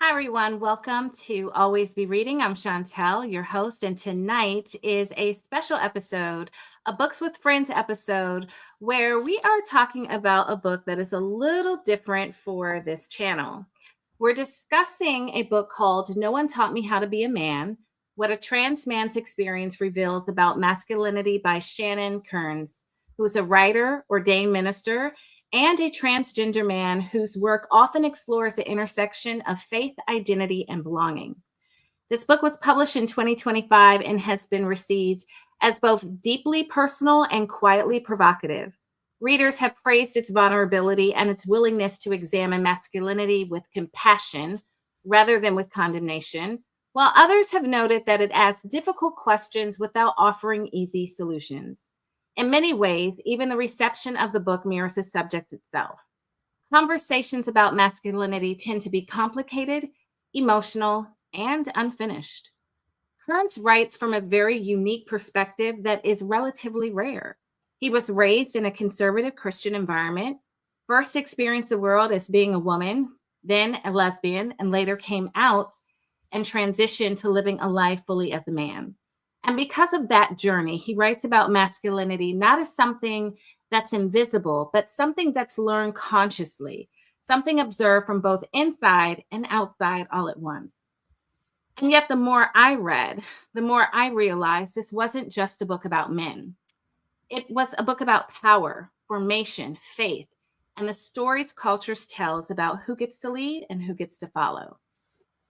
Hi, everyone. Welcome to Always Be Reading. I'm Chantel, your host, and tonight is a special episode, a Books with Friends episode, where we are talking about a book that is a little different for this channel. We're discussing a book called No One Taught Me How to Be a Man, What a Trans Man's Experience Reveals About Masculinity by Shannon Kearns, who's a writer, ordained minister, and a transgender man whose work often explores the intersection of faith, identity, and belonging. This book was published in 2025 and has been received as both deeply personal and quietly provocative. Readers have praised its vulnerability and its willingness to examine masculinity with compassion rather than with condemnation, while others have noted that it asks difficult questions without offering easy solutions. In many ways, even the reception of the book mirrors the subject itself. Conversations about masculinity tend to be complicated, emotional, and unfinished. Kearns writes from a very unique perspective that is relatively rare. He was raised in a conservative Christian environment, first experienced the world as being a woman, then a lesbian, and later came out and transitioned to living a life fully as a man. And because of that journey, he writes about masculinity not as something that's invisible, but something that's learned consciously, something observed from both inside and outside all at once. And yet, the more I read, the more I realized this wasn't just a book about men. It was a book about power, formation, faith, and the stories cultures tells about who gets to lead and who gets to follow.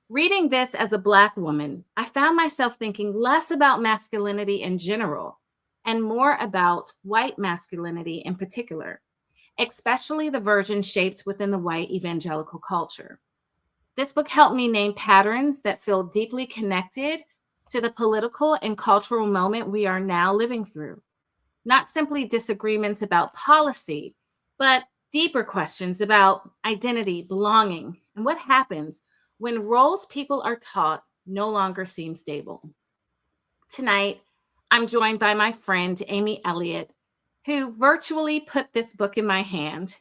Reading this as a Black woman, I found myself thinking less about masculinity in general and more about white masculinity in particular, especially the version shaped within the white evangelical culture. This book helped me name patterns that feel deeply connected to the political and cultural moment we are now living through. Not simply disagreements about policy, but deeper questions about identity, belonging, and what happens when roles people are taught no longer seem stable. Tonight, I'm joined by my friend, Amy Elliott, who virtually put this book in my hand.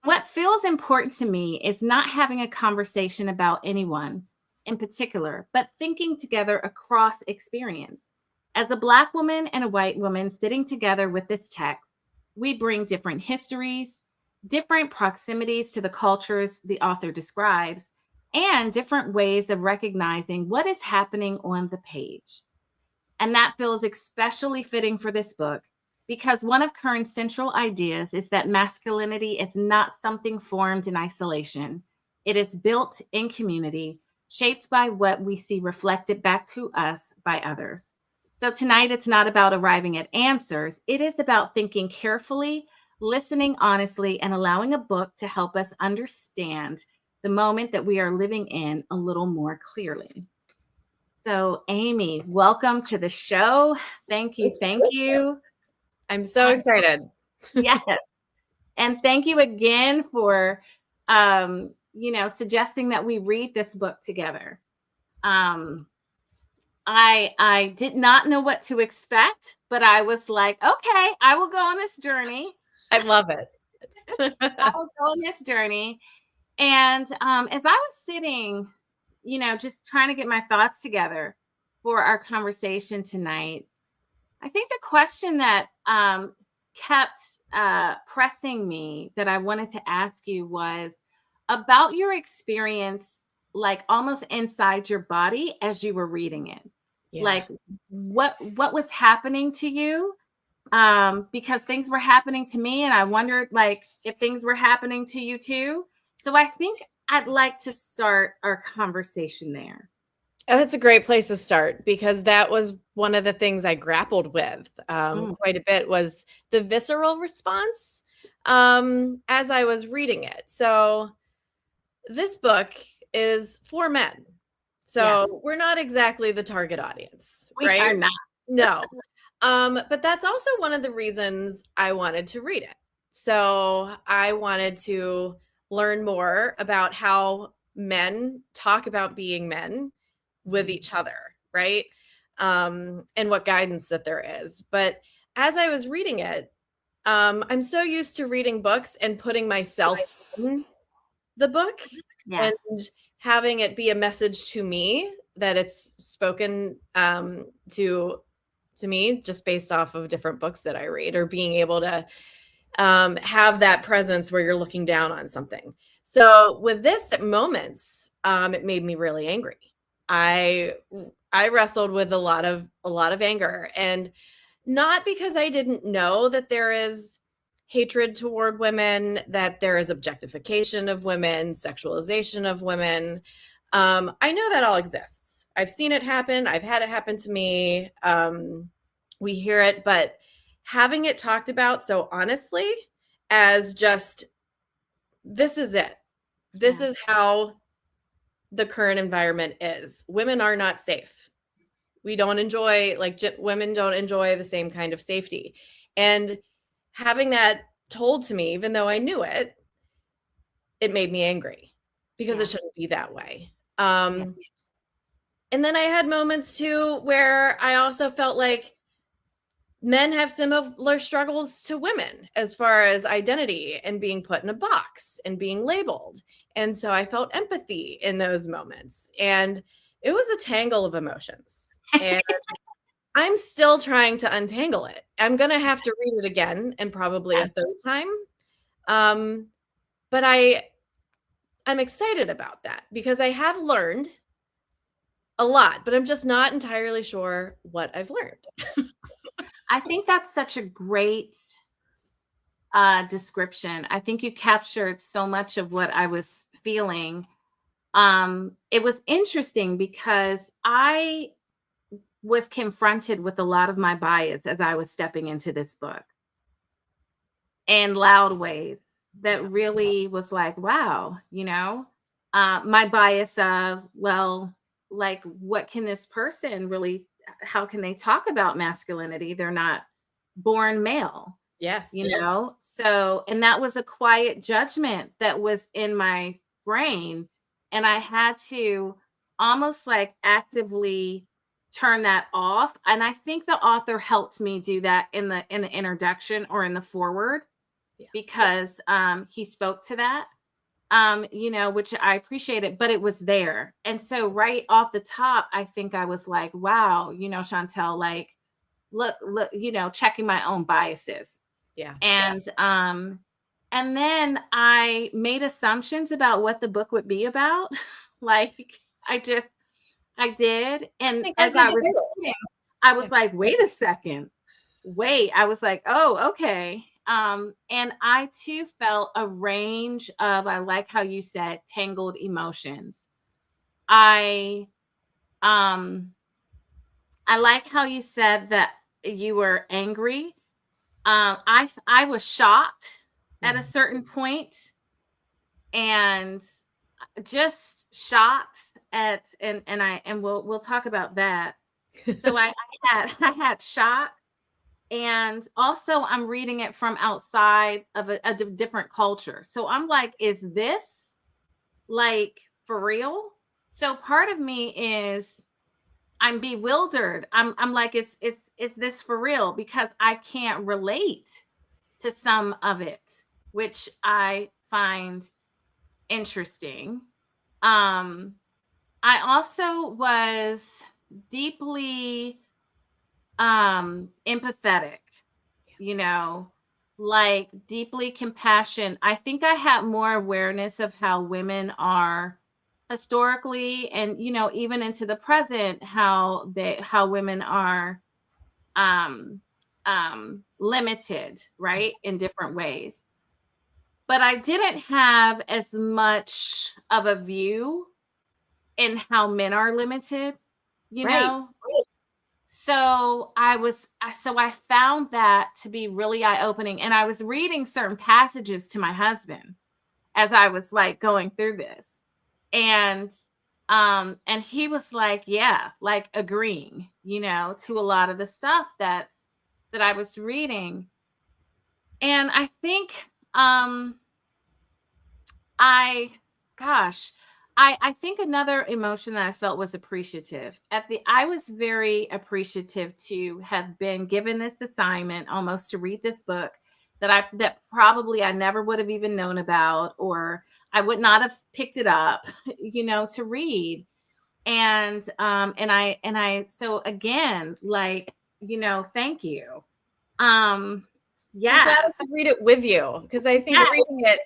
What feels important to me is not having a conversation about anyone in particular, but thinking together across experience. As a Black woman and a white woman sitting together with this text, we bring different histories, different proximities to the cultures the author describes, and different ways of recognizing what is happening on the page. And that feels especially fitting for this book because one of Kearns' central ideas is that masculinity is not something formed in isolation. It is built in community, shaped by what we see reflected back to us by others. So tonight, it's not about arriving at answers. It is about thinking carefully, listening honestly, and allowing a book to help us understand the moment that we are living in a little more clearly. So, Amy, welcome to the show. Thank you. Thank you. I'm so excited. Yes. And thank you again for suggesting that we read this book together. I did not know what to expect, but I was like, okay, I will go on this journey. I love it. I will go on this journey. And as I was sitting, just trying to get my thoughts together for our conversation tonight, I think the question that kept pressing me that I wanted to ask you was about your experience, like almost inside your body as you were reading it. Yeah. Like what was happening to you? Because things were happening to me, and I wondered like if things were happening to you too. So I think I'd like to start our conversation there. That's a great place to start because that was one of the things I grappled with quite a bit was the visceral response as I was reading it. So this book is for men. So Yes. we're not exactly the target audience, We right? are not. No. But that's also one of the reasons I wanted to read it. So I wanted to learn more about how men talk about being men with each other, right? And what guidance that there is. But as I was reading it, I'm so used to reading books and putting myself in the book Yes. having it be a message to me that it's spoken to me just based off of different books that I read, or being able to have that presence where you're looking down on something. So with this at moments, it made me really angry. I wrestled with a lot of anger, and not because I didn't know that there is hatred toward women, that there is objectification of women, sexualization of women. I know that all exists. I've seen it happen. I've had it happen to me. We hear it, but having it talked about so honestly as just, this is it. This is how the current environment is. Women are not safe. We don't enjoy, women don't enjoy the same kind of safety. And having that told to me, even though I knew it, it made me angry because it shouldn't be that way. And then I had moments too where I also felt like men have similar struggles to women as far as identity and being put in a box and being labeled. And so I felt empathy in those moments. And it was a tangle of emotions. And I'm still trying to untangle it. I'm going to have to read it again, and probably a third time. But I'm excited about that because I have learned a lot, but I'm just not entirely sure what I've learned. I think that's such a great description. I think you captured so much of what I was feeling. It was interesting because I was confronted with a lot of my bias as I was stepping into this book in loud ways that really was like, wow, my bias of, well, like, what can this person really, how can they talk about masculinity? They're not born male. Yes. So, and that was a quiet judgment that was in my brain. And I had to almost like actively turn that off. And I think the author helped me do that in the introduction or in the forward, because he spoke to that, which I appreciated, but it was there. And so right off the top, I think I was like, wow, Chantel, like, look, checking my own biases. Yeah. And then I made assumptions about what the book would be about. Like, I did. And as I was reading, I was like, wait a second. I was like, oh, okay. And I too felt a range of, I like how you said, tangled emotions. I like how you said that you were angry. I was shocked at a certain point, and just shocked at, and we'll talk about that. So I had shock, and also I'm reading it from outside of a different culture. So I'm like, is this like for real? So part of me is, I'm bewildered. I'm like, is this for real? Because I can't relate to some of it, which I find interesting. I also was deeply empathetic, like deeply compassion. I think I had more awareness of how women are historically, and even into the present, how women are limited, right, in different ways. But I didn't have as much of a view in how men are limited, Right. So I found that to be really eye-opening, and I was reading certain passages to my husband as I was like going through this. And he was like, yeah, like agreeing, to a lot of the stuff that I was reading. And I think I gosh, I think another emotion that I felt was appreciative. I was very appreciative to have been given this assignment almost to read this book that probably I never would have even known about, or I would not have picked it up, to read. And so again, like, thank you. I'm glad I Yes. could read it with you, because I think Yes. reading it,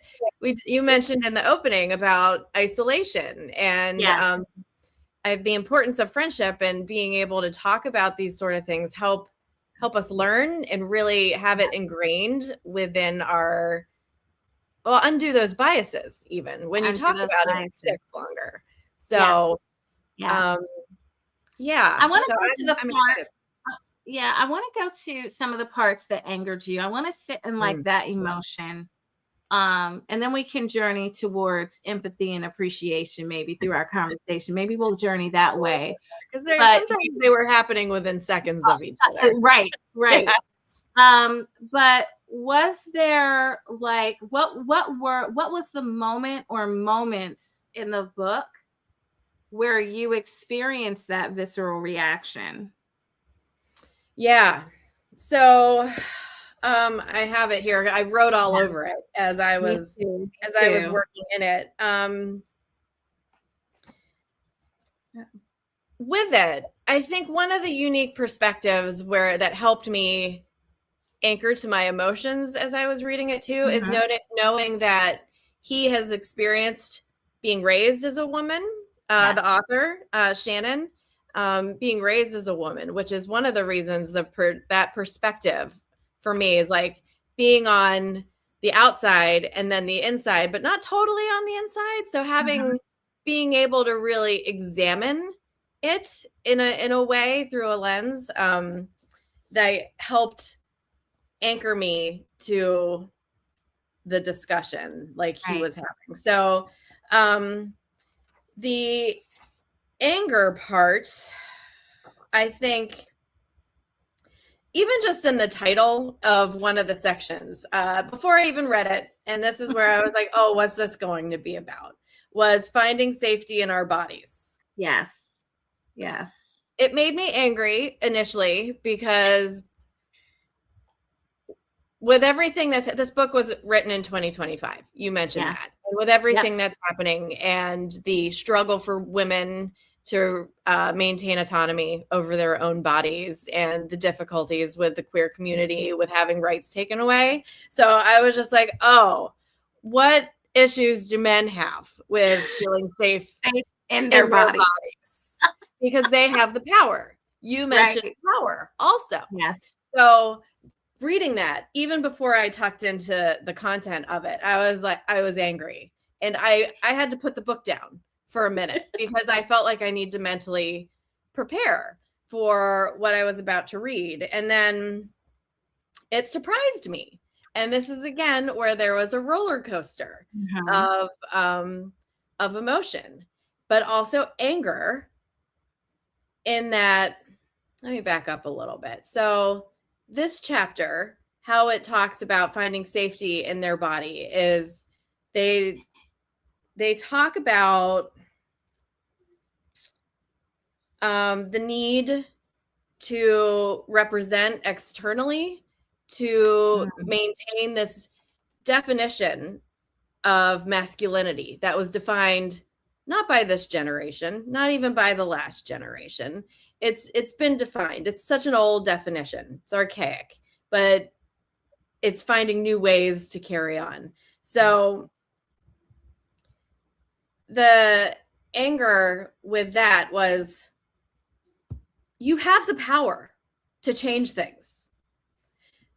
you mentioned in the opening about isolation and Yes. the importance of friendship, and being able to talk about these sort of things help us learn and really have it ingrained within our, well, undo those biases. Even when you Undo talk those about it, it biases. sticks longer. Yes. So Yeah. um yeah, I want so to go to the I'm parts. excited. Yeah, I want to go to some of the parts that angered you. I want to sit in like Mm. that emotion. And then we can journey towards empathy and appreciation maybe through our conversation. Maybe we'll journey that way. Because But sometimes they were happening within seconds of each other. right, right. Yes. But was there like what was the moment or moments in the book where you experienced that visceral reaction? Yeah. So I have it here. I wrote all Yeah, over it as I me was too. Me too. working in it. With it, I think one of the unique perspectives where that helped me anchor to my emotions as I was reading it too is Mhm. knowing that he has experienced being raised as a woman. Yes. The author, Shannon, being raised as a woman, which is one of the reasons that perspective for me is like being on the outside and then the inside, but not totally on the inside. So Mhm. being able to really examine it in a way through a lens that helped anchor me to the discussion like he Right. was having. So the anger part, I think, even just in the title of one of the sections, before I even read it, and this is where I was like, oh, what's this going to be about? Was finding safety in our bodies. Yes. Yes. It made me angry initially because with everything this book was written in 2025. You mentioned Yeah. that. And with Yep. everything that's happening and the struggle for women to maintain autonomy over their own bodies and the difficulties with the queer community with having rights taken away. So I was just like, oh, what issues do men have with feeling safe Safe in in their their body. bodies? Because they have the power. You mentioned Right. power also. Yes. So reading that, even before I tucked into the content of it, I was angry. And I had to put the book down for a minute because I felt like I need to mentally prepare for what I was about to read. And then it surprised me. And this is again where there was a roller coaster Mhm. of emotion, but also anger in that. Let me back up a little bit. So this chapter, how it talks about finding safety in their body, is they talk about the need to represent externally to Mhm. maintain this definition of masculinity that was defined not by this generation, not even by the last generation. It's been defined. It's such an old definition. It's archaic, but it's finding new ways to carry on. So the anger with that was, you have the power to change things.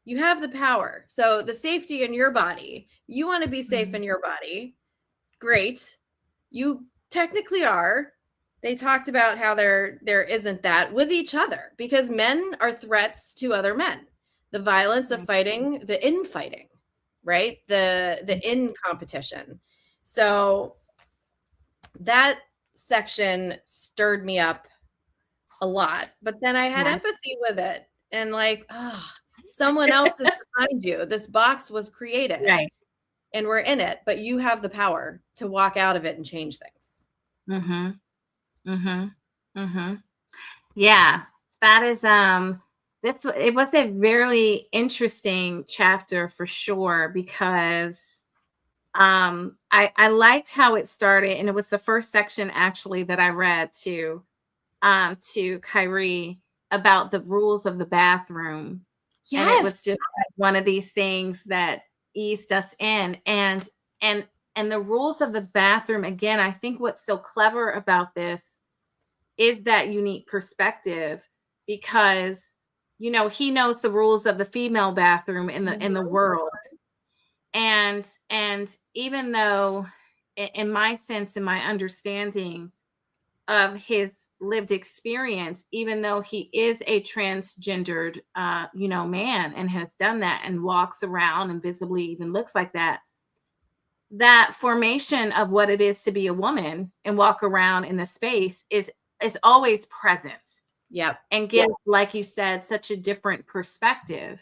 You have the power. So the safety in your body, you want to be safe Mhm. in your body. Great. You technically are. They talked about how there isn't that with each other because men are threats to other men. The violence of Right. fighting, the infighting, right? The in competition. So that section stirred me up a lot, but then I had Yeah. empathy with it and like, oh, someone else is behind you. This box was created Right. and we're in it, but you have the power to walk out of it and change things. Mhm. Mhm. Mhm. Yeah. That is it was a very interesting chapter for sure, because I liked how it started, and it was the first section actually that I read to Kyrie about the rules of the bathroom. And it was Yes. just like one of these things that eased us in. And and the rules of the bathroom, again, I think what's so clever about this is that unique perspective, because he knows the rules of the female bathroom in the world. And even though in my sense, in my understanding of his lived experience, even though he is a transgendered man, and has done that and walks around and visibly even looks like that, that formation of what it is to be a woman and walk around in the space is always present, Yep. and gives, like you said, such a different perspective.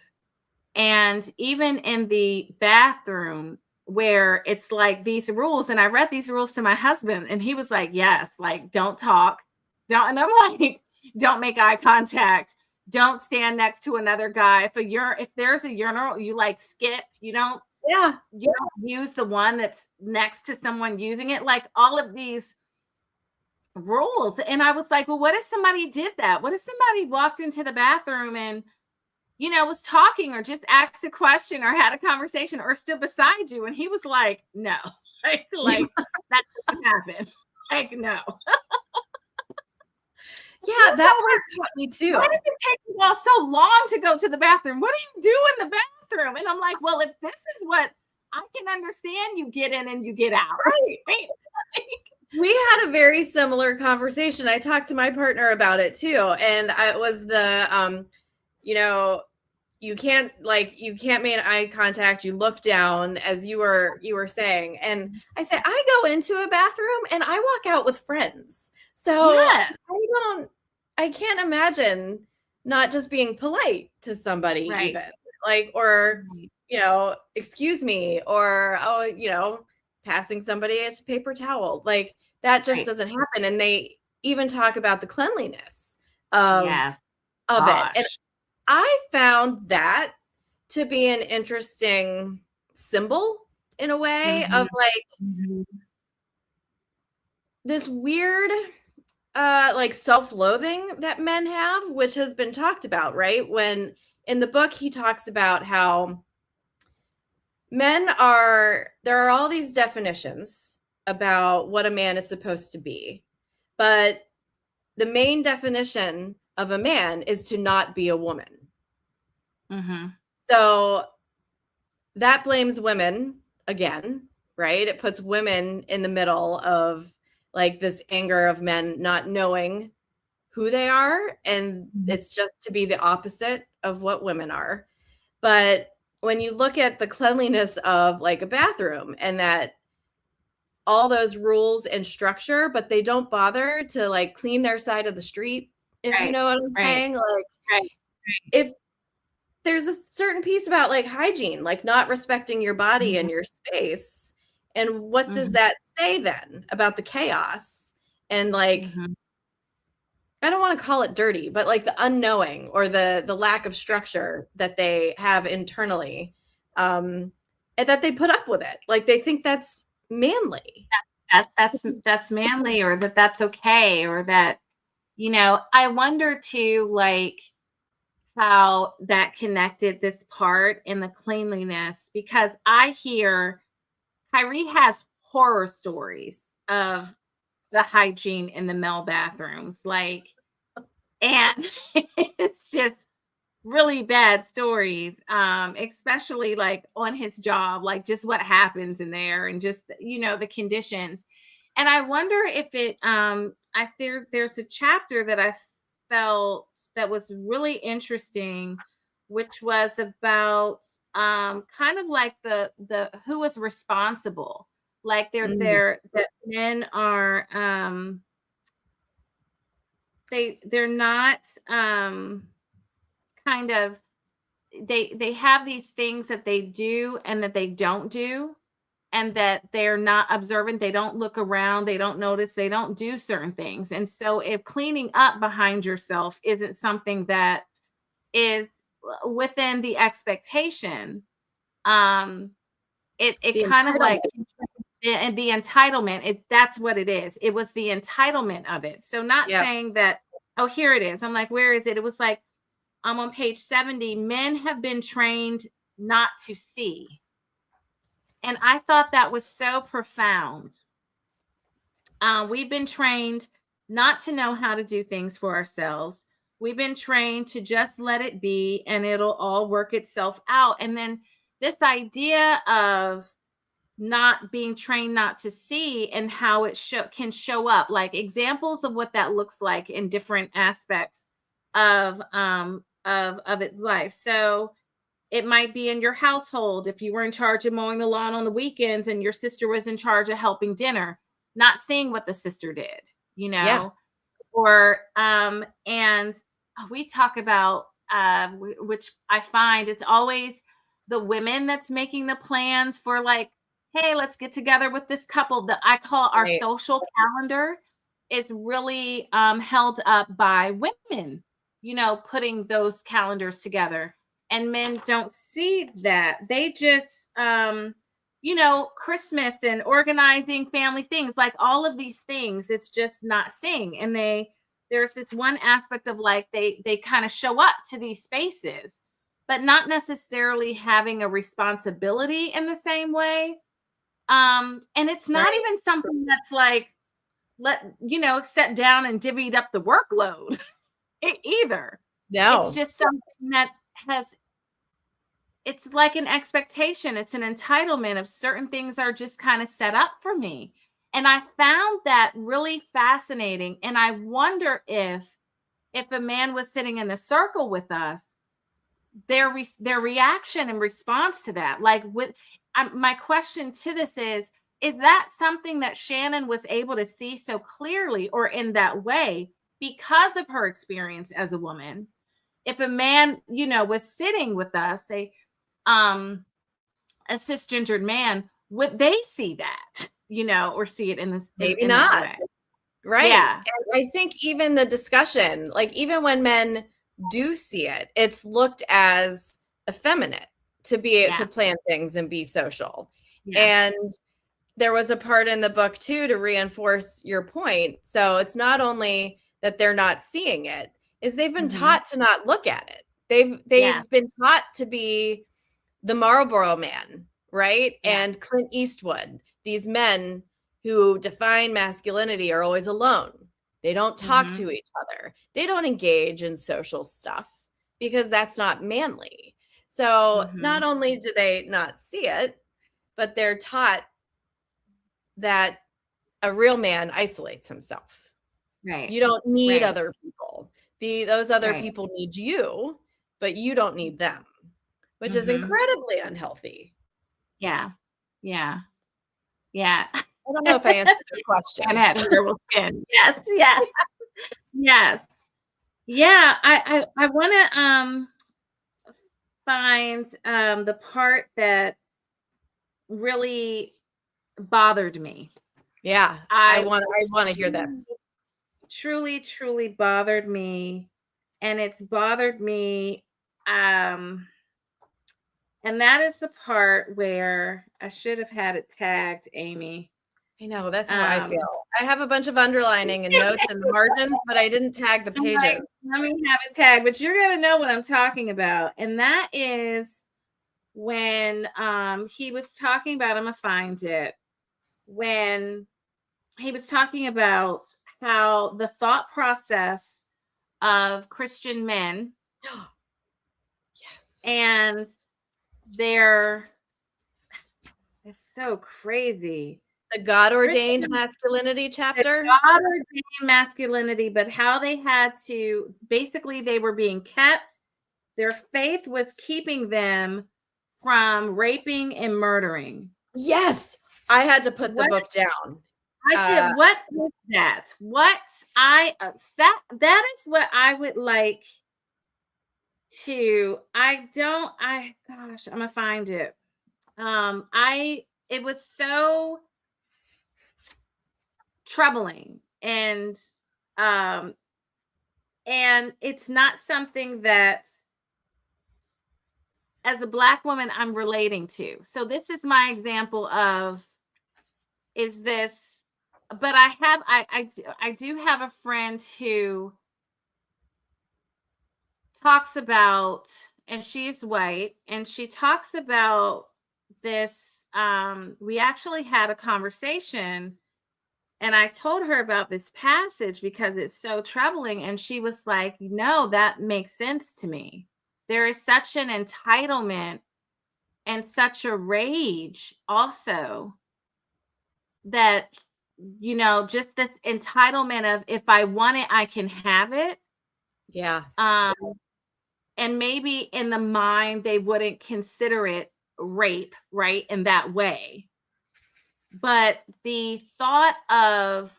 And even in the bathroom, where it's like these rules, and I read these rules to my husband, and he was like, yes, like, don't talk, don't, and I'm like, don't make eye contact, don't stand next to another guy. If there's a urinal, you like skip, Yeah. you don't use the one that's next to someone using it, like all of these rules. And I was like, well, what if somebody did that? What if somebody walked into the bathroom and was talking, or just asked a question, or had a conversation, or stood beside you, and he was like, no, like that doesn't happen. Like, no. Yeah, that part caught me too. Why does it take you all so long to go to the bathroom? What do you do in the bathroom? And I'm like, well, if this is what I can understand, you get in and you get out. Right. We had a very similar conversation. I talked to my partner about it too. And it was the, you can't make eye contact. You look down, as you were saying. And I said, I go into a bathroom and I walk out with friends. So Yeah. I can't imagine not just being polite to somebody, Right. even like, or, excuse me, or, passing somebody a paper towel. Like, that just Right. doesn't happen. And they even talk about the cleanliness of it. And I found that to be an interesting symbol in a way of like this weird like self-loathing that men have, which has been talked about, right? When in the book he talks about how there are all these definitions about what a man is supposed to be, but the main definition of a man is to not be a woman. So that blames women again, right? It puts women in the middle of like this anger of men not knowing who they are, and it's just to be the opposite of what women are. But when you look at the cleanliness of like a bathroom, and that all those rules and structure, but they don't bother to like clean their side of the street, if you know what I'm saying. Like, if there's a certain piece about like hygiene, like not respecting your body and your space. And what does that say then about the chaos? And like, I don't want to call it dirty, but like the unknowing, or the lack of structure that they have internally, and that they put up with it. Like, they think that's manly. That's manly, or that's okay, or that, I wonder too, like, how that connected this part in the cleanliness, because I hear Kyrie has horror stories of the hygiene in the male bathrooms, like, and it's just really bad stories, especially like on his job, like just what happens in there, and just the conditions. And I wonder if there's a chapter that I felt that was really interesting, which was about kind of like the who is responsible, like that men are they're not kind of they have these things that they do and that they don't do, and that they're not observant, they don't look around, they don't notice, they don't do certain things. And so if cleaning up behind yourself isn't something that is within the expectation. Um, it The kind of like entitlement. and the entitlement, that's what it is. It was the entitlement of it. So not Yep. saying that, oh, here it is. I'm like, where is it? It was like, I'm on page 70. Men have been trained not to see. And I thought that was so profound. We've been trained not to know how to do things for ourselves. We've been trained to just let it be and it'll all work itself out. And then this idea of not being trained not to see and how it can show up, like examples of what that looks like in different aspects of its life. So it might be in your household if you were in charge of mowing the lawn on the weekends and your sister was in charge of helping dinner, not seeing what the sister did, you Yeah. know, or and we talk about which I find it's always the women that's making the plans for, like, hey, let's get together with this couple that I call our Right. social calendar is really held up by women, you know, putting those calendars together. And men don't see that. They just you know, Christmas and organizing family things, like all of these things, it's just not seeing. And there's this one aspect of like they kind of show up to these spaces, but not necessarily having a responsibility in the same way. And it's not Right. even something that's like, you know, set down and divvied up the workload either. It's No. just something that has, it's like an expectation, it's an entitlement of certain things are just kind of set up for me. And I found that really fascinating. And I wonder if a man was sitting in the circle with us, their reaction and response to that, like with my question to this is that something that Shannon was able to see so clearly or in that way because of her experience as a woman? If a man, you know, was sitting with us, um a cisgendered man, would they see that, you know, or see it in this Maybe in that not. way? Right. Yeah. And I think even the discussion, like even when men do see it, it's looked as effeminate to be to Yeah. plan things and be social. Yeah. And there was a part in the book too to reinforce your point. So it's not only that they're not seeing it, is they've been Hmm. taught to not look at it. Yeah. They've been taught to be the Marlboro Man, right? Yeah. And Clint Eastwood. These men who define masculinity are always alone. They don't talk Hmm. to each other. They don't engage in social stuff because that's not manly. So not Hmm. only do they not see it, but they're taught that a real man isolates himself. Right. You don't need Right. other people. Those other Right. people need you, but you don't need them, which is Hmm. incredibly unhealthy. Yeah. Yeah. Yeah. I don't know if I answered your And question. had terrible skin. Yes. Yeah. Yes. Yeah. I want to find the part that really bothered me. Yeah, I I want to hear truly, this. truly bothered me. And it's bothered me. Um, and that is the part where I should have had it tagged, Amy. I know, that's how I Um, feel. I have a bunch of underlining and notes in the margins, but I didn't tag the I'm like, pages. let me have it tagged, but you're gonna know what I'm talking about. And that is when he was talking about, I'm gonna find it, when he was talking about how the thought process of Christian men Yes. and their, it's so crazy. The God ordained Christian, masculinity the chapter. God ordained masculinity, but how they had to basically, they were being kept, their faith was keeping them from raping and murdering. Yes, I had to put the What book down. I Uh, did, what is that? What I that is what I would like to, I don't, I gosh, I'm gonna find it. I it was so troubling um and it's not something that as a Black woman I'm relating to. So this is my example of, is this, but I do have a friend who talks about, and she's white, and she talks about this. We actually had a conversation, and I told her about this passage because it's so troubling. And she was like, no, that makes sense to me. There is such an entitlement and such a rage also that, just this entitlement of, if I want it, I can have it. Yeah. Um, and maybe in the mind, they wouldn't consider it rape, right? In that way. But the thought of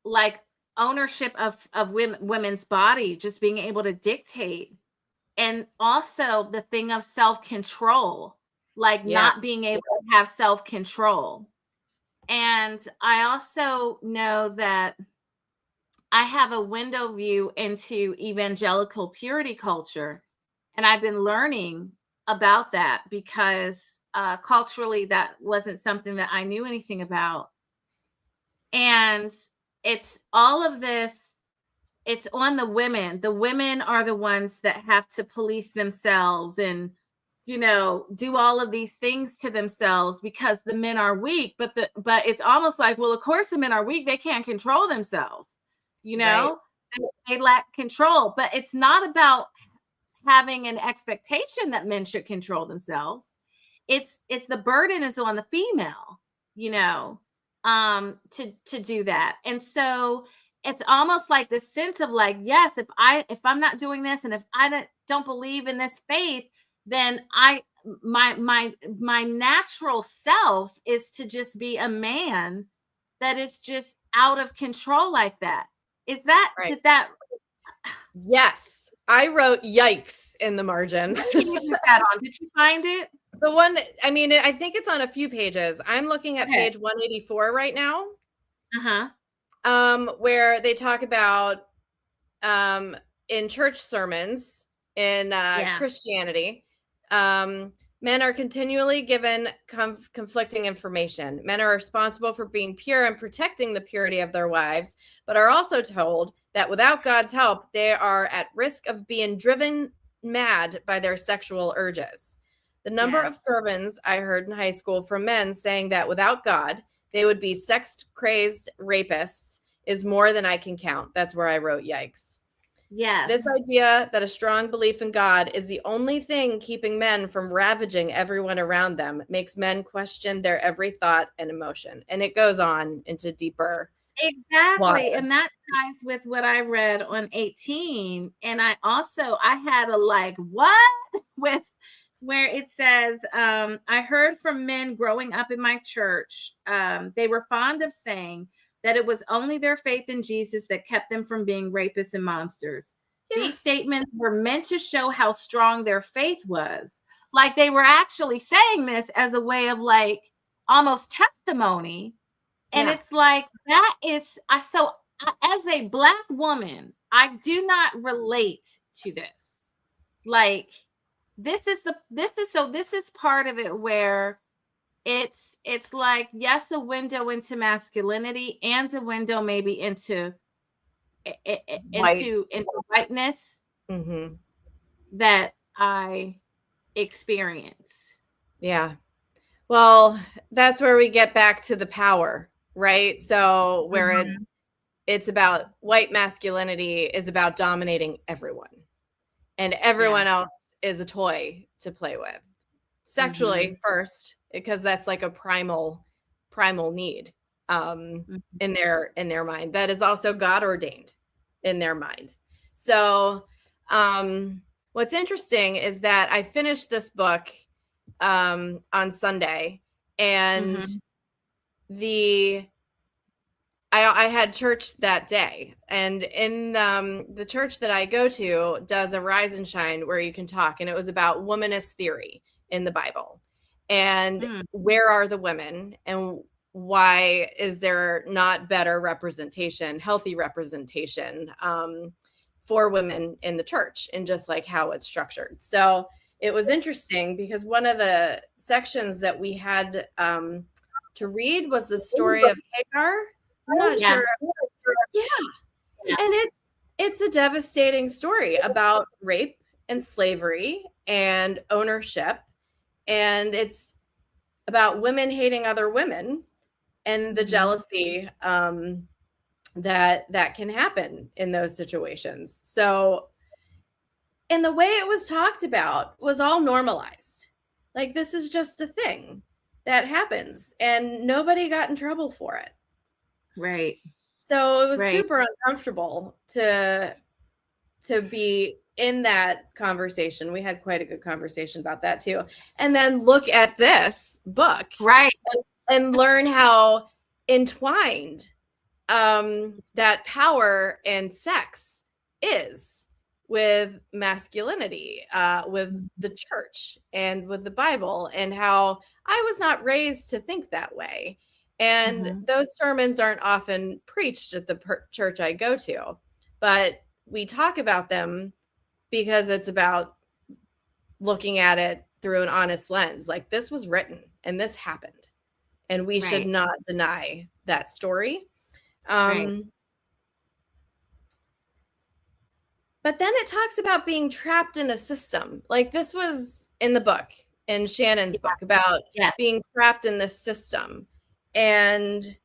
like ownership of women's body, just being able to dictate, and also the thing of self-control, like Yeah. not being able to have self-control. And I also know that I have a window view into evangelical purity culture, and I've been learning about that because culturally that wasn't something that I knew anything about. And it's all of this, it's on the women. The women are the ones that have to police themselves and, do all of these things to themselves because the men are weak. But it's almost like, well, of course the men are weak. They can't control themselves. You Right. know, they lack control. But it's not about having an expectation that men should control themselves. It's the burden is on the female, to do that. And so it's almost like this sense of like, yes, if I'm not doing this, and if I don't believe in this faith, then my natural self is to just be a man that is just out of control like that. Is that Right. did that Yes. I wrote yikes in the margin. What page is that on? Did you find it? The one, I mean, I think it's on a few pages. I'm looking at Okay. page 184 right now, Uh-huh. where they talk about in church sermons in Yeah. Christianity, men are continually given conflicting information. Men are responsible for being pure and protecting the purity of their wives, but are also told that without God's help, they are at risk of being driven mad by their sexual urges. The number of Yes. sermons I heard in high school from men saying that without God, they would be sex-crazed rapists is more than I can count. That's where I wrote yikes. Yes. This idea that a strong belief in God is the only thing keeping men from ravaging everyone around them makes men question their every thought and emotion. And it goes on into deeper Exactly. water. And that ties with what I read on 18. And I had a like, what? With where it says, I heard from men growing up in my church, they were fond of saying that it was only their faith in Jesus that kept them from being rapists and monsters. Yes. These statements were meant to show how strong their faith was. Like they were actually saying this as a way of like almost testimony. And Yeah. it's like, that is, as a Black woman, I do not relate to this. Like, this is part of it where it's like, yes, a window into masculinity and a window maybe into whiteness that I experience. Yeah. Well, that's where we get back to the power, right? So where it's about white masculinity is about dominating everyone, and everyone else is a toy to play with sexually first, because that's like a primal need in their mind that is also God ordained in their mind. So what's interesting is that I finished this book on Sunday, and I had church that day, and in the church that I go to does a rise and shine where you can talk, and it was about womanist theory in the Bible, and where are the women, and why is there not better representation, healthy representation, for women in the church and just like how it's structured. So it was interesting because one of the sections that we had to read was the story of Hagar. I'm not Yeah. sure. Yeah. Yeah. And it's a devastating story about rape and slavery and ownership. And it's about women hating other women and the jealousy that can happen in those situations. So, and the way it was talked about was all normalized. Like, this is just a thing that happens, and nobody got in trouble for it. Right. So it was Right. super uncomfortable to be in that conversation. We had quite a good conversation about that too. And then look at this book, Right. and learn how entwined that power and sex is with masculinity, with the church and with the Bible, and how I was not raised to think that way. And those sermons aren't often preached at the church I go to, but we talk about them because it's about looking at it through an honest lens. Like, this was written and this happened, and we should not deny that story. But then it talks about being trapped in a system. Like, this was in the book, in Shannon's book, about being trapped in this system. And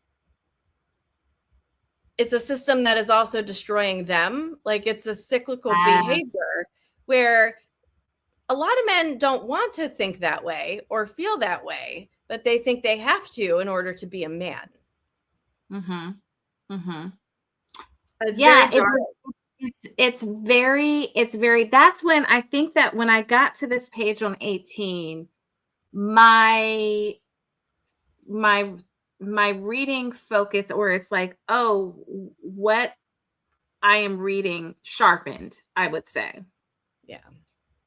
it's a system that is also destroying them. Like, it's a cyclical behavior where a lot of men don't want to think that way or feel that way, but they think they have to in order to be a man. It's very jarring. It's very, that's when I think that when I got to this page on 18, my reading focus, or it's like, oh, what I am reading sharpened, I would say. Yeah.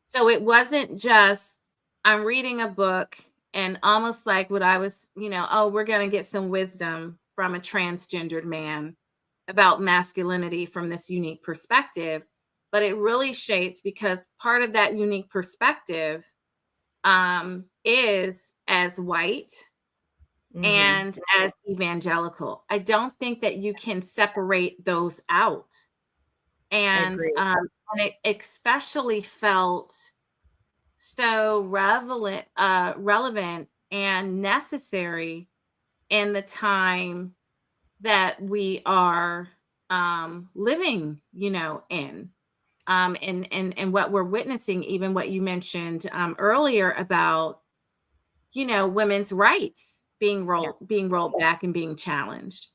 So it wasn't just, I'm reading a book and almost like what I was, oh, we're going to get some wisdom from a transgendered man about masculinity from this unique perspective. But it really shaped, because part of that unique perspective is as white and as evangelical. I don't think that you can separate those out. And it especially felt so relevant and necessary in the time that we are living, in. And what we're witnessing, even what you mentioned earlier about, women's rights being rolled back and being challenged.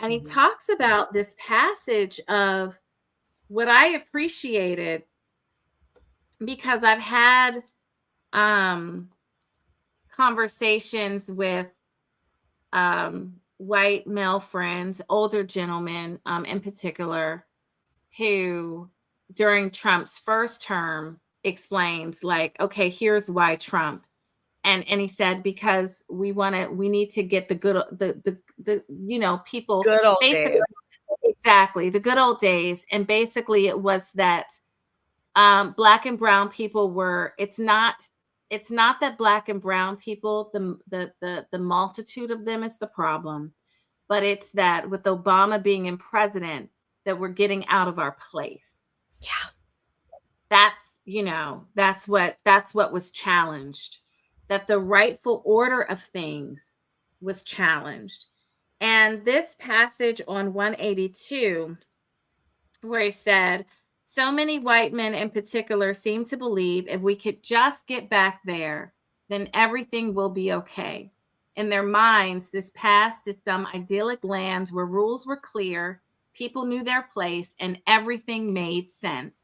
And he talks about this passage of what I appreciated, because I've had conversations with white male friends, older gentlemen in particular, who during Trump's first term explains, like, okay, here's why Trump. And he said, because we need to get the good, people, good old basically days. Exactly, the good old days. And basically it was that Black and brown people were, it's not that Black and brown people, the multitude of them is the problem, but it's that with Obama being in president, that we're getting out of our place. Yeah. That's what was challenged, that the rightful order of things was challenged. And this passage on 182, where he said, so many white men in particular seem to believe if we could just get back there, then everything will be okay. In their minds, this past is some idyllic lands where rules were clear, people knew their place, and everything made sense.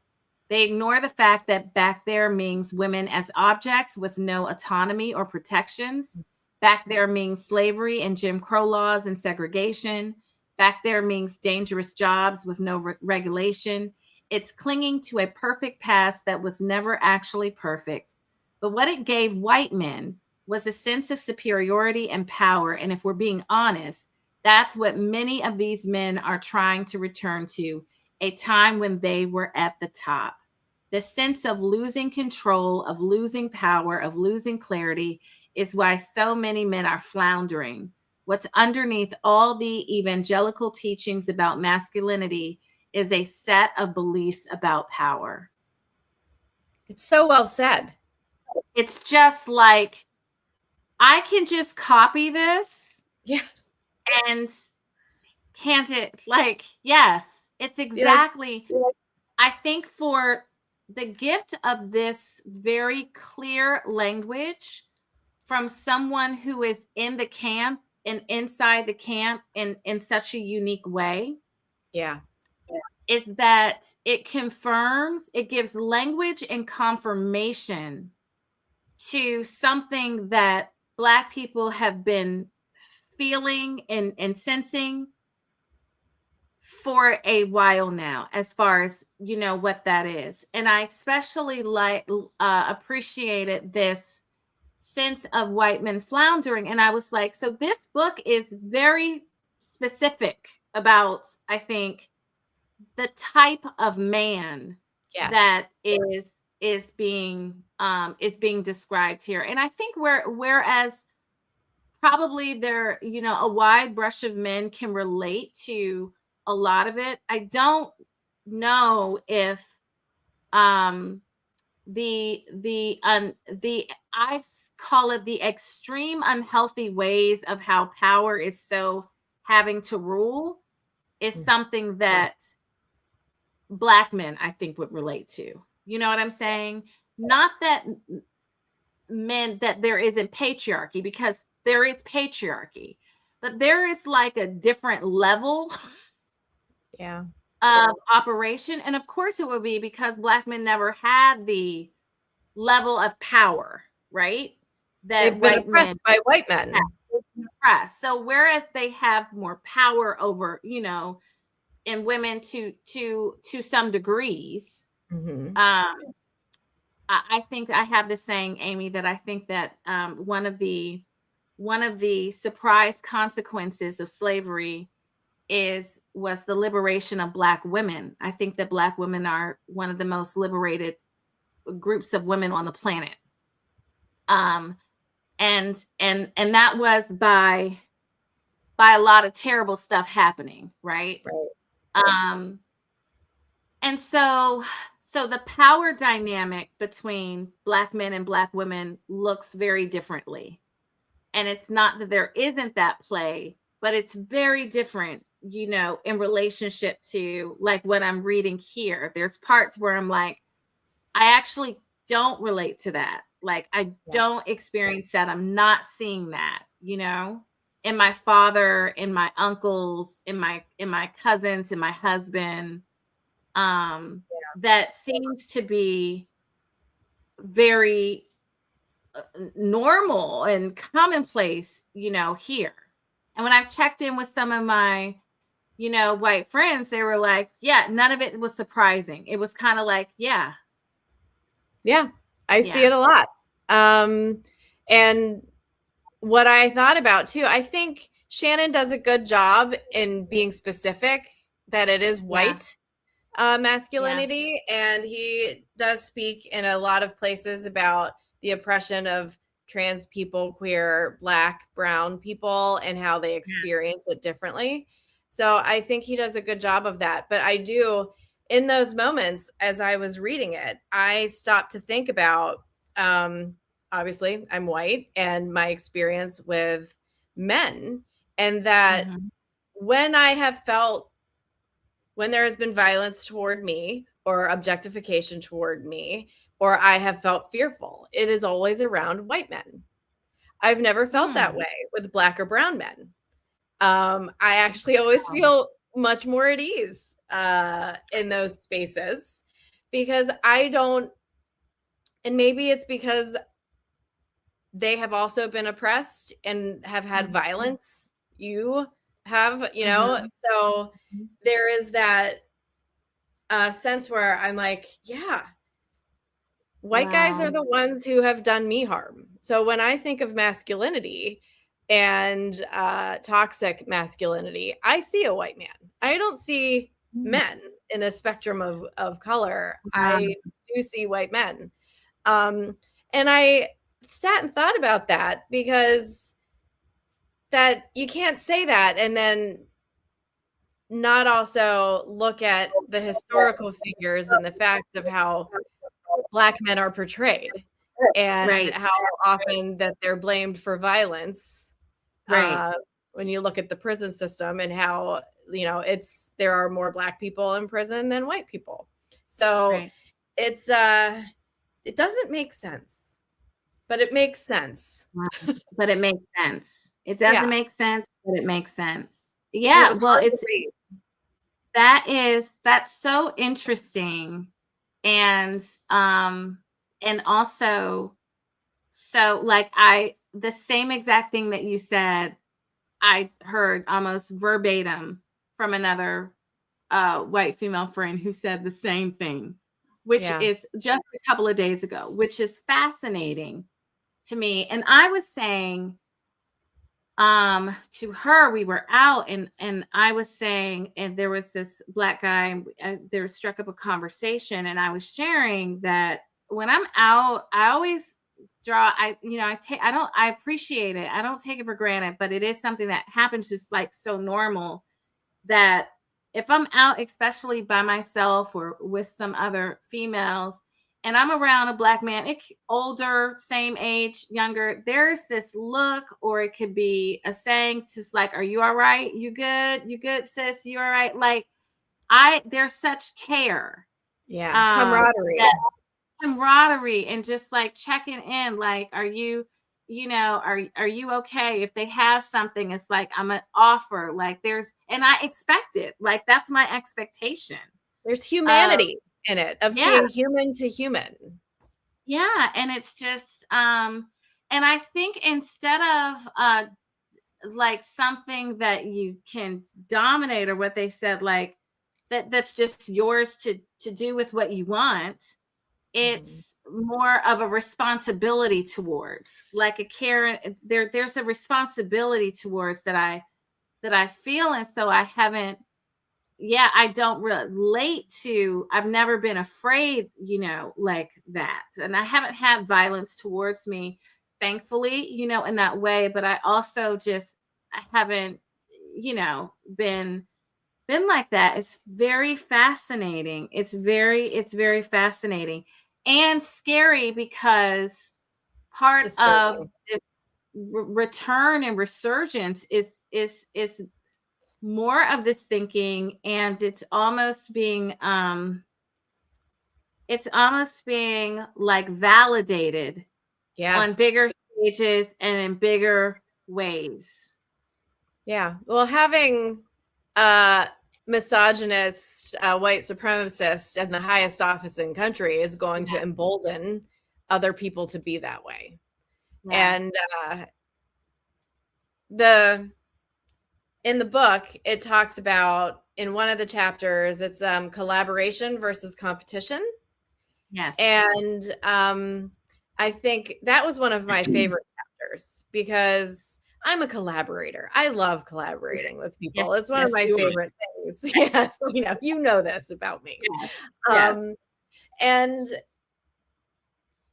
They ignore the fact that back there means women as objects with no autonomy or protections. Back there means slavery and Jim Crow laws and segregation. Back there means dangerous jobs with no regulation. It's clinging to a perfect past that was never actually perfect. But what it gave white men was a sense of superiority and power. And if we're being honest, that's what many of these men are trying to return to a time when they were at the top. The sense of losing control, of losing power, of losing clarity is why so many men are floundering. What's underneath all the evangelical teachings about masculinity is a set of beliefs about power. It's so well said. It's just like, I can just copy this Yes. and can't it? Like, yes, it's exactly. I think for the gift of this very clear language from someone who is in the camp and inside the camp in such a unique way. Yeah. Is that it confirms, it gives language and confirmation to something that Black people have been feeling and sensing for a while now, as far as what that is. And I especially appreciated this sense of white men floundering. And I was like, so this book is very specific about, I think, the type of man that is being described here. And I think whereas probably there, a wide brush of men can relate to a lot of it, I don't know if the I call it the extreme unhealthy ways of how power is so having to rule is something that Black men, I think, would relate to. You know what I'm saying? Not that men, that there isn't patriarchy, because there is patriarchy, but there is like a different level of operation. And of course it would be because Black men never had the level of power, right? That They've been white men oppressed by white men. Oppressed. So whereas they have more power over, in women to some degrees, I think I have this saying, Amy, that I think that one of the surprise consequences of slavery was the liberation of Black women. I think that Black women are one of the most liberated groups of women on the planet. And that was by a lot of terrible stuff happening, right? And so the power dynamic between Black men and Black women looks very differently. And it's not that there isn't that play, but it's very different, in relationship to like what I'm reading here. There's parts where I'm like, I actually don't relate to that. Like, I don't experience that. I'm not seeing that, in my father, in my uncles, in my cousins, in my husband. That seems to be very normal and commonplace, here. And when I've checked in with some of my, white friends, they were like, yeah, none of it was surprising. It was kind of like, yeah, I see it a lot. And what I thought about too, I think Shannon does a good job in being specific that it is white masculinity. And he does speak in a lot of places about the oppression of trans people, queer, Black, brown people, and how they experience it differently. So I think he does a good job of that. But I do, in those moments, as I was reading it, I stopped to think about, obviously, I'm white, and my experience with men, and that when there has been violence toward me or objectification toward me, or I have felt fearful, it is always around white men. I've never felt that way with Black or brown men. I actually always feel much more at ease in those spaces, because I don't, and maybe it's because they have also been oppressed and have had violence. You have, so there is that sense where I'm like, yeah, white guys are the ones who have done me harm. So when I think of masculinity and toxic masculinity, I see a white man. I don't see men in a spectrum of color. Wow. I do see white men. And I sat and thought about that, because that you can't say that and then not also look at the historical figures and the facts of how Black men are portrayed, and Right. how often that they're blamed for violence. Right. When you look at the prison system, and how, there are more Black people in prison than white people. So Right. it's it doesn't make sense, but it makes sense. Wow. But it makes sense. It doesn't Yeah, make sense, but it makes sense. and it Yeah, was well, hard to read. that's so interesting. And and also, so like the same exact thing that you said, I heard almost verbatim from another white female friend who said the same thing, which Yeah, is just a couple of days ago, which is fascinating to me. And I was saying to her, we were out, and I was saying, and there was this black guy, and there struck up a conversation, and I was sharing that when I'm out, I always draw, I appreciate it, I don't take it for granted, but it is something that happens just like so normal, that if I'm out, especially by myself or with some other females, and I'm around a black man, older, same age, younger, there's this look, or it could be a saying, just like, "Are you all right? You good? You good, sis? You all right?" Like, there's such care, yeah, um, camaraderie. that camaraderie, and just like checking in, like, "Are you, are you okay?" If they have something, it's like I'm an offer. Like, and I expect it. Like, that's my expectation. There's Of humanity in it, of Yeah, seeing human to human. yeah, and it's just and I think instead of like something that you can dominate, or what they said, like that's just yours to do with what you want, Mhm. it's more of a responsibility towards, like a care. There's a responsibility towards that I feel, and so I haven't, yeah, I don't relate to, I've never been afraid, like that. And I haven't had violence towards me, thankfully, in that way. But I also just, I haven't, been like that. It's very fascinating. It's very fascinating and scary, because It's part of disturbing. the return and resurgence is more of this thinking, and it's almost being like validated on Yes. bigger stages and in bigger ways. Yeah. Well, having a misogynist, white supremacist in the highest office in country is going to Yeah. embolden other people to be that way. Yeah. And the in the book, it talks about, in one of the chapters, it's collaboration versus competition. Yes. And I think that was one of my favorite chapters, because I'm a collaborator. I love collaborating with Yes. people. It's one of Yes, my you are. favorite things. Yes, you know this about me. Yes. Yes. Um, and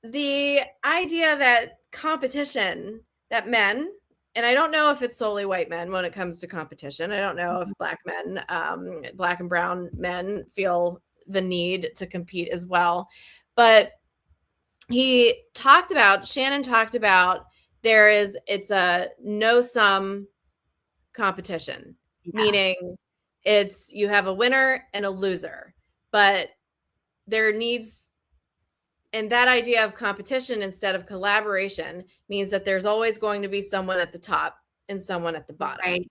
the idea that competition, that men, and I don't know if it's solely white men when it comes to competition. I don't know if black men, black and brown men, feel the need to compete as well. But Shannon talked about, it's a no sum competition, Yeah. meaning you have a winner and a loser, but there needs, and that idea of competition instead of collaboration means that there's always going to be someone at the top and someone at the bottom. Right.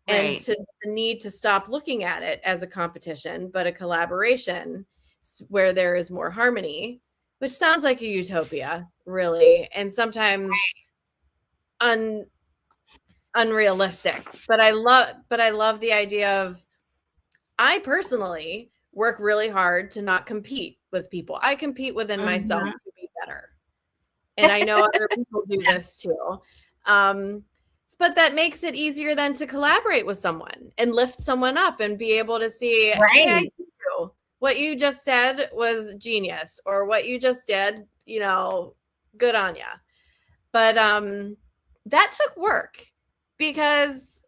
And Right. the need to stop looking at it as a competition, but a collaboration, where there is more harmony, which sounds like a utopia, really, and sometimes un, unrealistic. But I love the idea of, I personally work really hard to not compete with people. I compete within myself Mhm. to be better. And I know other people do this too. but that makes it easier then to collaborate with someone and lift someone up and be able to see, hey, I Right. see you. What you just said was genius, or what you just did, good on ya. But that took work, because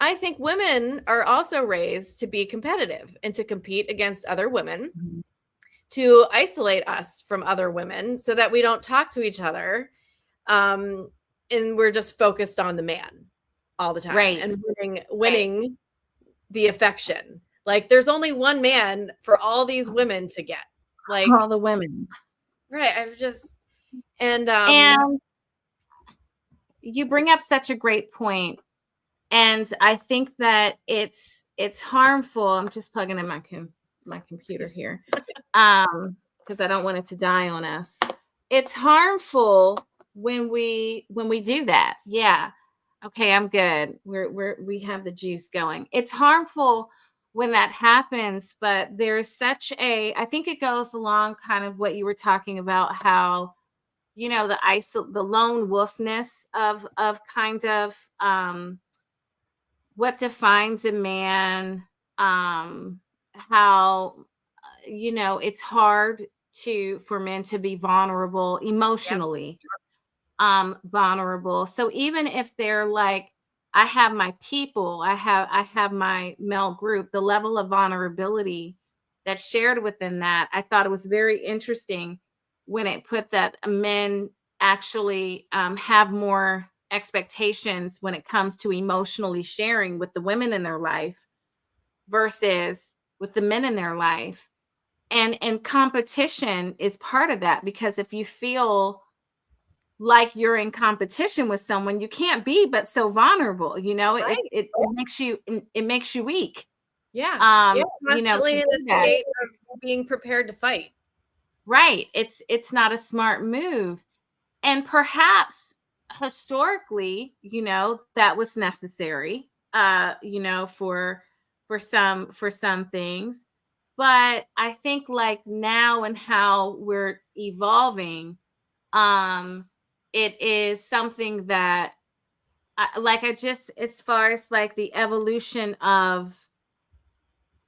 I think women are also raised to be competitive and to compete against other women, Mhm. to isolate us from other women so that we don't talk to each other. And we're just focused on the man all the time Right. and Right. winning the affection. Like, there's only one man for all these women to get. Like, All the women. right. And And you bring up such a great point. And I think that it's harmful. I'm just plugging in my computer here. Because I don't want it to die on us. It's harmful when we do that. Yeah. Okay, I'm good. We have the juice going. It's harmful when that happens, but there's such a, I think it goes along kind of what you were talking about, how the lone wolfness of kind of what defines a man, how it's hard for men to be vulnerable yep, emotionally, vulnerable. So even if they're like, I have my people, I have my male group, the level of vulnerability that's shared within that, I thought it was very interesting when it put that men actually have more expectations when it comes to emotionally sharing with the women in their life versus with the men in their life. And competition is part of that, because if you feel like you're in competition with someone, you can't be but so vulnerable. right. It makes you weak. Yeah. To Constantly in do a that. state of being prepared to fight. Right. It's not a smart move. And perhaps historically, that was necessary, for some things. But I think like now and how we're evolving, um, it is something that I just, as far as like the evolution of,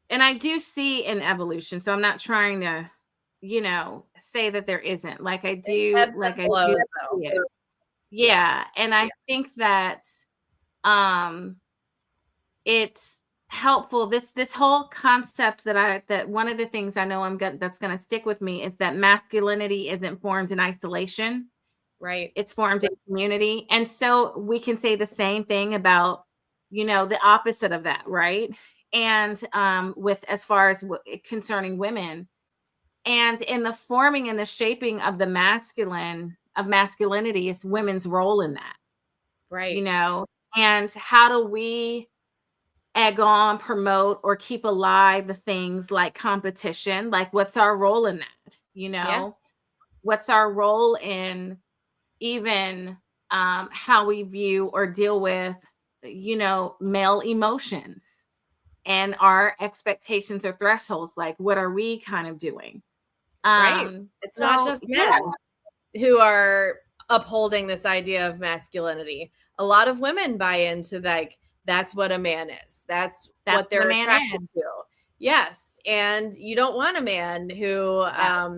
and I do see an evolution. So I'm not trying to, say that there isn't. Ebbs Like and I do flows, see though. it. Yeah. Yeah. And I think that um it's helpful, this whole concept that one of the things I know that's going to stick with me is that masculinity isn't formed in isolation. Right. It's formed in community. And so we can say the same thing about, the opposite of that, right? And with, as far as concerning women, and in the forming and the shaping of masculinity is women's role in that, you Right. know? And how do we egg on, promote, or keep alive the things like competition? Like, what's our role in that? Yeah. What's our role in even how we view or deal with, male emotions and our expectations or thresholds? Like, what are we kind of doing? Right. It's not So just yeah, men who are upholding this idea of masculinity. A lot of women buy into, like, that's what a man is. That's that's what what a they're man attracted is. to. Yes, and you don't want a man who Yeah.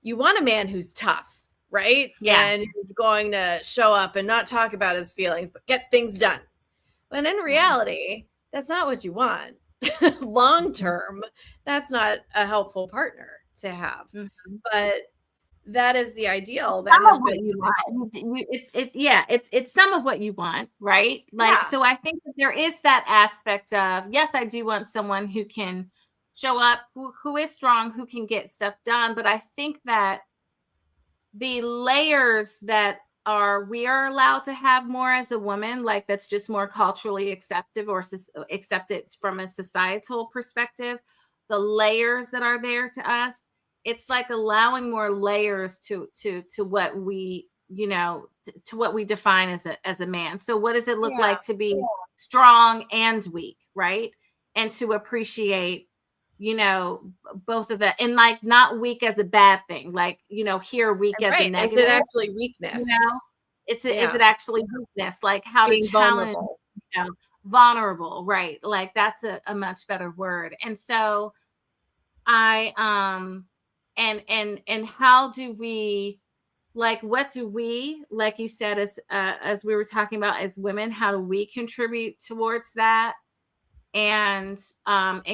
you want a man who's tough, right? Yeah. And who's going to show up and not talk about his feelings, but get things done. But in Yeah. reality, that's not what you want. Long Mhm. term, that's not a helpful partner to have. Mhm. But that is the ideal that Some has of what been. you want. Yeah, it's some of what you want, right? Like, Yeah, so I think that there is that aspect of, yes, I do want someone who can show up, who is strong, who can get stuff done. But I think that the layers that we are allowed to have more as a woman, like that's just more culturally accepted or accepted from a societal perspective, the layers that are there to us, it's like allowing more layers to what we, to what we define as a man. So what does it look yeah, like to be strong and weak, right? And to appreciate, both of that, and like not weak as a bad thing, like, here weak as a right. Is it negative, actually you know weakness? is Yeah. it actually weakness? Like how to Being challenge, vulnerable. you know, vulnerable, right? Like that's a much better word. And so I and how do we, like, what do we, like you said, as we were talking about, as women, how do we contribute towards that, and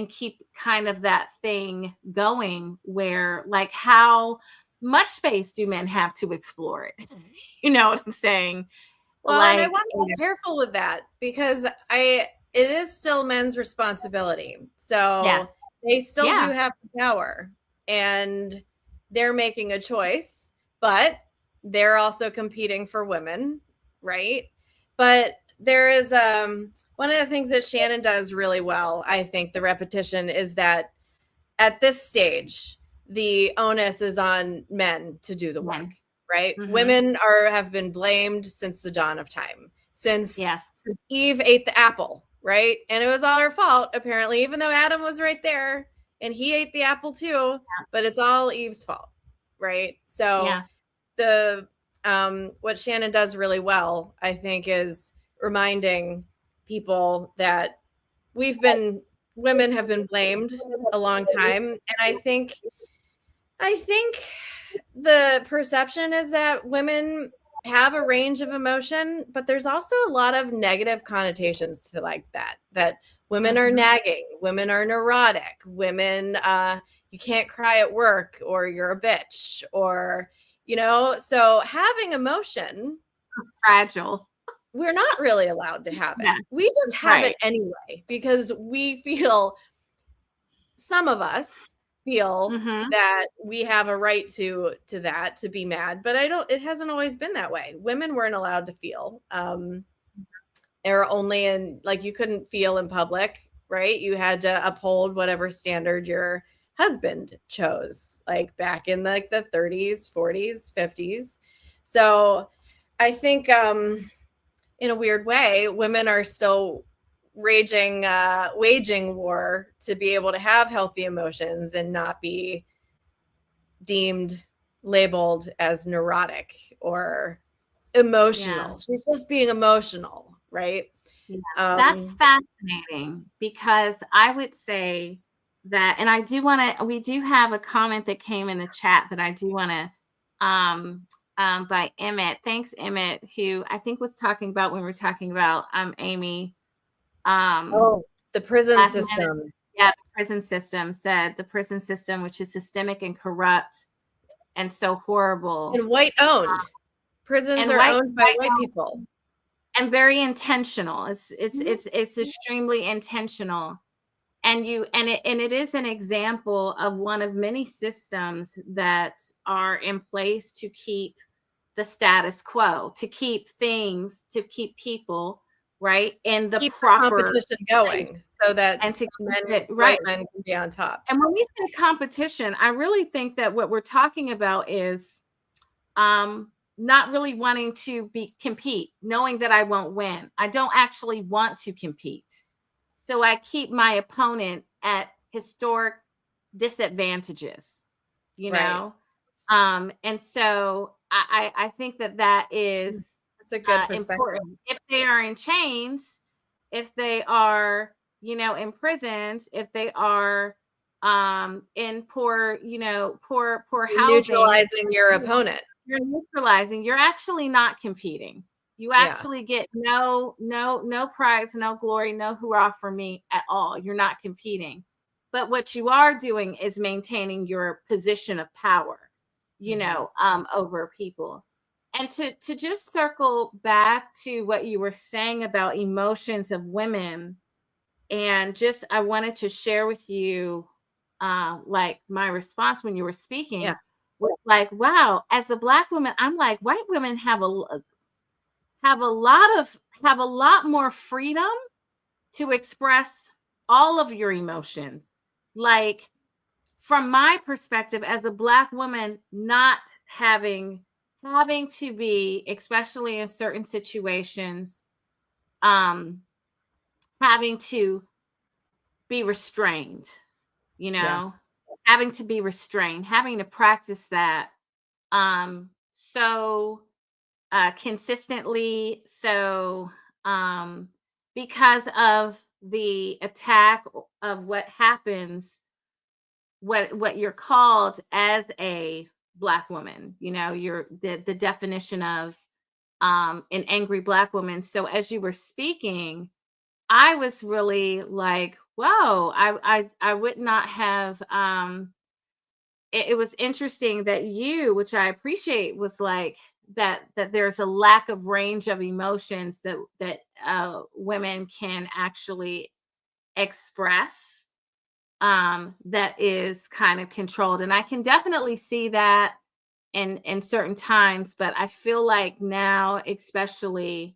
keep kind of that thing going, where, like, how much space do men have to explore it? You know what I'm saying? Well, and I Like, want to be careful with that because it is still men's responsibility. yes, So they still do yeah, have the power and they're making a choice, but they're also competing for women, right? But there is one of the things that Shannon does really well, I think the repetition is that at this stage, the onus is on men to do the work, men. right? Hmm. Women are have been blamed since the dawn of time, Yes, since Eve ate the apple, right? And it was all her fault, apparently, even though Adam was right there and he ate the apple too, but it's all Eve's fault, right? So yeah, the what Shannon does really well, I think, is reminding people that we've been women have been blamed a long time, and I think the perception is that women have a range of emotion, but there's also a lot of negative connotations to like that women are mhm, nagging, women are neurotic, women you can't cry at work or you're a bitch, or so having emotion, fragile. we're not really allowed to have it. Yeah, We just have right. it anyway because we feel, some of us feel Hmm. that we have a right to that, to be mad, but I don't, it hasn't always been that way. Women weren't allowed to feel, or only in, like, you couldn't feel in public, right? You had to uphold whatever standard your husband chose, like back in the 30s, 40s, 50s. So I think in a weird way, women are still waging war to be able to have healthy emotions and not be deemed, labeled as neurotic or Yeah. emotional. She's just being emotional, right? Yeah, that's Um, fascinating, because I would say that, and I do want to, we do have a comment that came in the chat that I do want to, by Emmett. Thanks, Emmett, who I think was talking about when we were talking about, Amy, um, oh, the prison last minute. system Yeah, the prison system, said the prison system, which is systemic and corrupt and so horrible, and white owned. Prisons and are owned by white white people. and very intentional. It's Mhm. it's it's extremely intentional. And it is an example of one of many systems that are in place to keep the status quo, to keep things, to keep people, right, in the Keep the proper competition place, going so that and to keep men, it white right. men, can be on top. And when we say competition, I really think that what we're talking about is, not really wanting to be compete, knowing that I won't win. I don't actually want to compete. So I keep my opponent at historic disadvantages, you Right. know? And so I think that that is That's a good perspective. important. If they are in chains, if they are, imprisoned, if they are in poor, poor You're housing, neutralizing your opponent. you're neutralizing, you're actually not competing. You Yeah. actually get no prize, no glory, no hurrah for me at all. You're not competing. But what you are doing is maintaining your position of power, Mhm. over people. And to just circle back to what you were saying about emotions of women, and just I wanted to share with you, like, my response when you were Yeah. speaking was like, wow, as a black woman, I'm like, white women have a lot more freedom to express all of your emotions. Like, from my perspective as a black woman, not having to be, especially in certain situations, um, having to be restrained, you Yeah. know, having to be restrained, having to practice that. So consistently. So, because of the attack of what happens, what you're called as a Black woman, you're the definition of an angry Black woman. So as you were speaking, I was really like, whoa, I would not have it was interesting that you, which I appreciate, was like that there's a lack of range of emotions that women can actually express, that is kind of controlled. And I can definitely see that in certain times, but I feel like now especially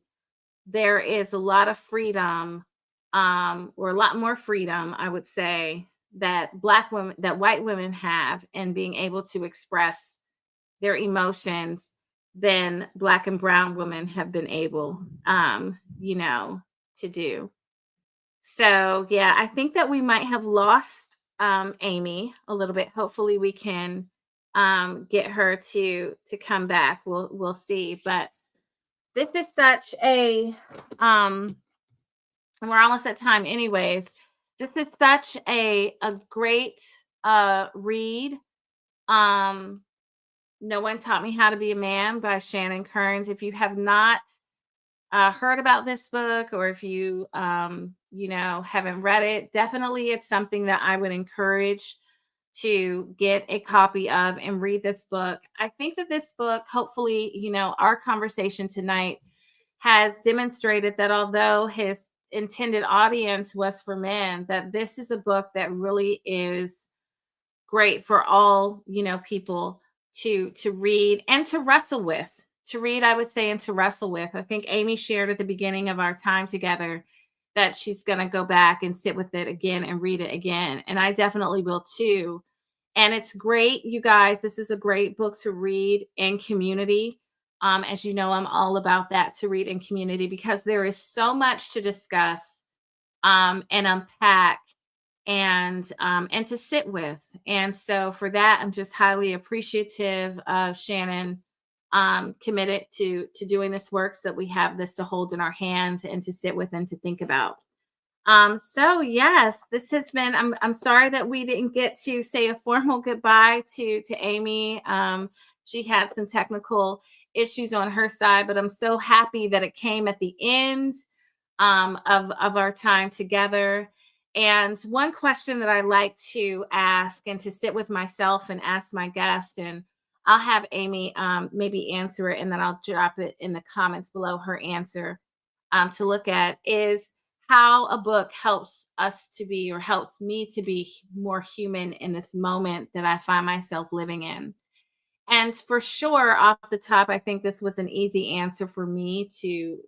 there is a lot of freedom, or a lot more freedom, I would say, that white women have in being able to express their emotions than Black and brown women have been able, to do. So yeah, I think that we might have lost Amy a little bit. Hopefully we can get her to come back. We'll see. But this is such a and we're almost at time anyways. This is such a great read. Um No One Taught Me How to Be a Man by Shannon Kearns. If you have not heard about this book, or if you haven't read it, definitely it's something that I would encourage to get a copy of and read this book. I think that this book, hopefully, our conversation tonight has demonstrated that although his intended audience was for men, that this is a book that really is great for all, people to read and to wrestle with. To read, I would say, and to wrestle with. I think Amy shared at the beginning of our time together that she's going to go back and sit with it again and read it again. And I definitely will too. And it's great, you guys. This is a great book to read in community. As you know, I'm all about that, to read in community, because there is so much to discuss, and unpack, and to sit with. And so for that, I'm just highly appreciative of Shannon, committed to doing this work so that we have this to hold in our hands and to sit with and to think about. So yes, this has been, I'm sorry that we didn't get to say a formal goodbye to Amy. She had some technical issues on her side, but I'm so happy that it came at the end of our time together. And one question that I like to ask and to sit with myself and ask my guest, and I'll have Amy maybe answer it, and then I'll drop it in the comments below her answer, to look at, is how a book helps us to be, or helps me to be more human in this moment that I find myself living in. And for sure, off the top, I think this was an easy answer for me to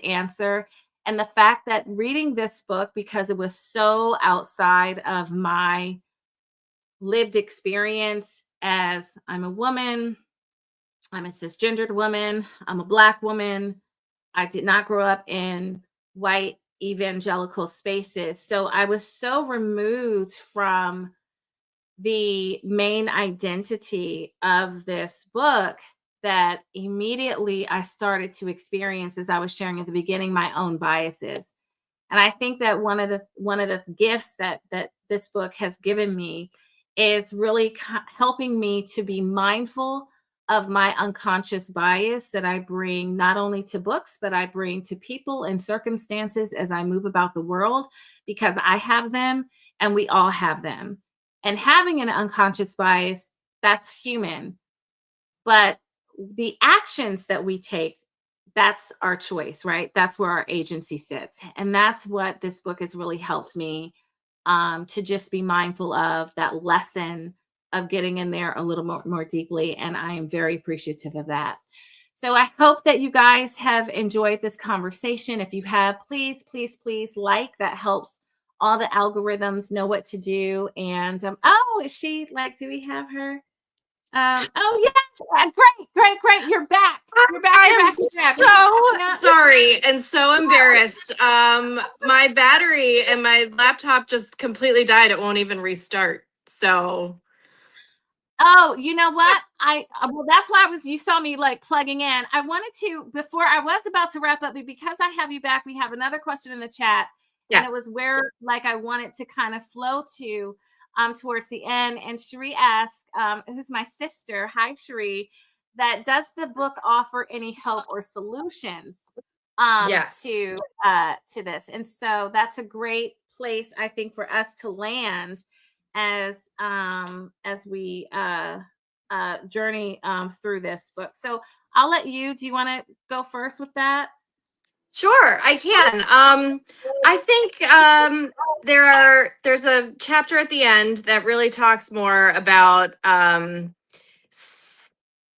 answer. And the fact that reading this book, because it was so outside of my lived experience, as I'm a woman, I'm a cisgendered woman, I'm a Black woman. I did not grow up in white evangelical spaces. So I was so removed from the main identity of this book that immediately I started to experience, as I was sharing at the beginning, my own biases. And I think that one of the gifts that this book has given me is really helping me to be mindful of my unconscious bias that I bring not only to books, but I bring to people and circumstances as I move about the world, because I have them and we all have them. And having an unconscious bias, that's human. But the actions that we take, that's our choice, right? That's where our agency sits. And that's what this book has really helped me, to just be mindful of, that lesson of getting in there a little more deeply. And I am very appreciative of that. So I hope that you guys have enjoyed this conversation. If you have, please, please, please like. That helps all the algorithms know what to do. And oh, is she like, do we have her? Oh yes, great, great, great. You're back. You're back. I You're am back. You're back. so sorry and so embarrassed. My battery and my laptop just completely died. It won't even restart. So Oh, you know what? Well, that's why you saw me like plugging in. I wanted to, before I was about to wrap up, but because I have you back, we have another question in the chat. And it Yes. was where like I wanted to kind of flow to towards the end. And Cherie asked, who's my sister, hi Cherie, that does the book offer any hope or solutions Yes. to this? And so that's a great place, I think, for us to land as we journey through this book. So I'll let you. Do you want to go first with that? Sure, I can. I think there's a chapter at the end that really talks more about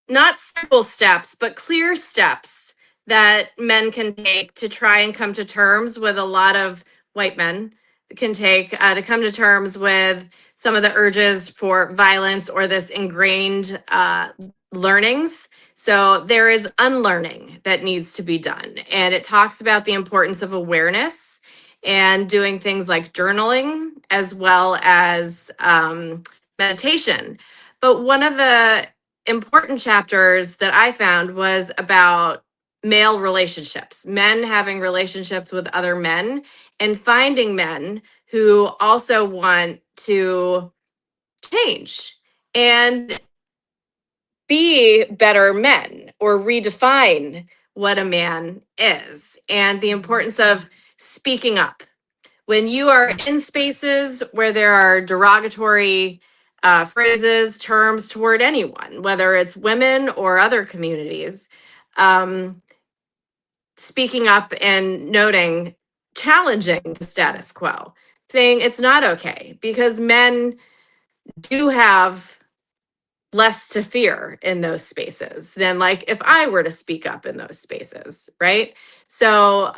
not simple steps, but clear steps that men can take to try and come to terms with a lot of white men can take to come to terms with some of the urges for violence or this ingrained learnings. So there is unlearning that needs to be done. And it talks about the importance of awareness and doing things like journaling as well as meditation. But one of the important chapters that I found was about male relationships, men having relationships with other men, and finding men who also want to change and be better men or redefine what a man is, and the importance of speaking up when you are in spaces where there are derogatory phrases, terms toward anyone, whether it's women or other communities, um, speaking up and noting, challenging the status quo, saying it's not okay because men do have less to fear in those spaces than like if I were to speak up in those spaces, right? So,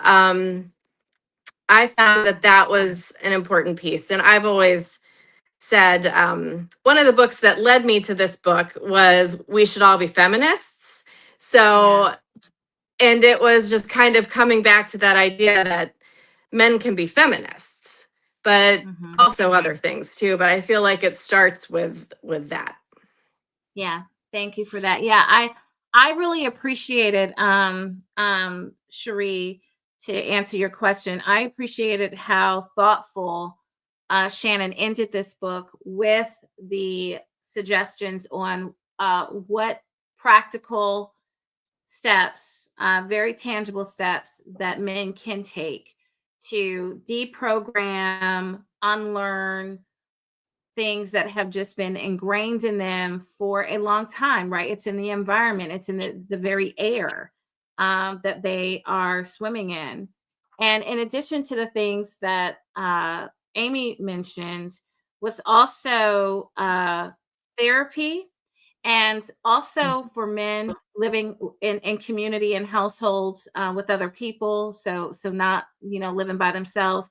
I found that that was an important piece. And I've always said one of the books that led me to this book was We Should All Be Feminists. So, Yeah. and it was just kind of coming back to that idea that men can be feminists, but Mm-hmm. also other things too. But I feel like it starts with that. Yeah. Thank you for that. Yeah, I really appreciated Cherie, to answer your question. I appreciated how thoughtful Shannon ended this book with the suggestions on what practical steps, very tangible steps that men can take to deprogram, unlearn things that have just been ingrained in them for a long time, right? It's in the environment, it's in the very air that they are swimming in. And in addition to the things that Amy mentioned, was also therapy, and also for men living in community and households with other people, so not living by themselves,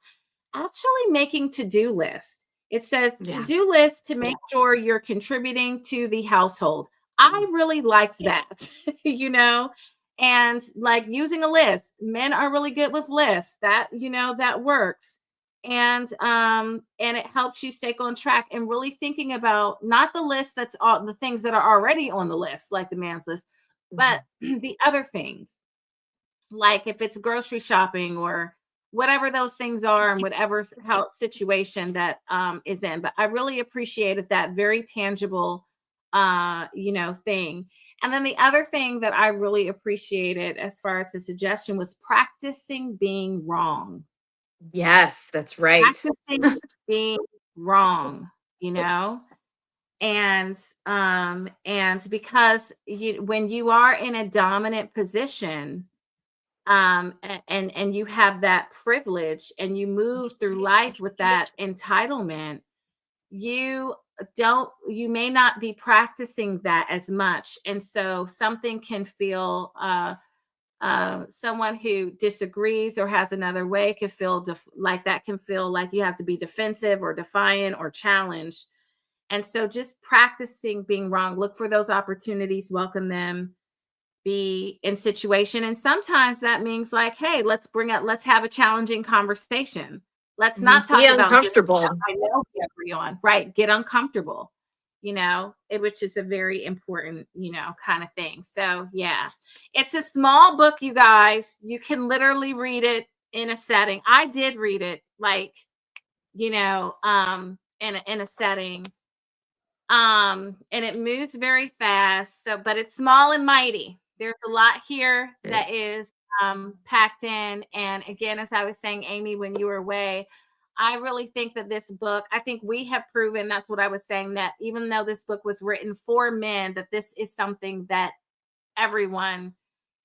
actually making to-do lists. It says Yeah. to-do list to make sure you're contributing to the household. I really liked that, and like using a list. Men are really good with lists. That works. And it helps you stay on track and really thinking about not the list that's all the things that are already on the list, like the man's list, but the other things, like if it's grocery shopping or whatever those things are, and whatever how situation that is in. But I really appreciated that very tangible thing. And then the other thing that I really appreciated as far as the suggestion was practicing being wrong. Yes, that's right. Practicing being wrong, you know? And because when you are in a dominant position, and you have that privilege and you move through life with that entitlement, you you may not be practicing that as much, and so something can feel someone who disagrees or has another way could feel like that can feel like you have to be defensive or defiant or challenged. And so just practicing being wrong, look for those opportunities, welcome them, be in situation. And sometimes that means like, hey, let's have a challenging conversation. Let's not Be talk about just uncomfortable. what I know we agree on, right? Get uncomfortable, which is a very important, kind of thing. So yeah, it's a small book, you guys. You can literally read it in a setting. I did read it like, in a setting. And it moves very fast. So, but it's small and mighty. There's a lot here that is packed in. And again, as I was saying, Amy, when you were away, I really think that this book, I think we have proven, that's what I was saying, that even though this book was written for men, that this is something that everyone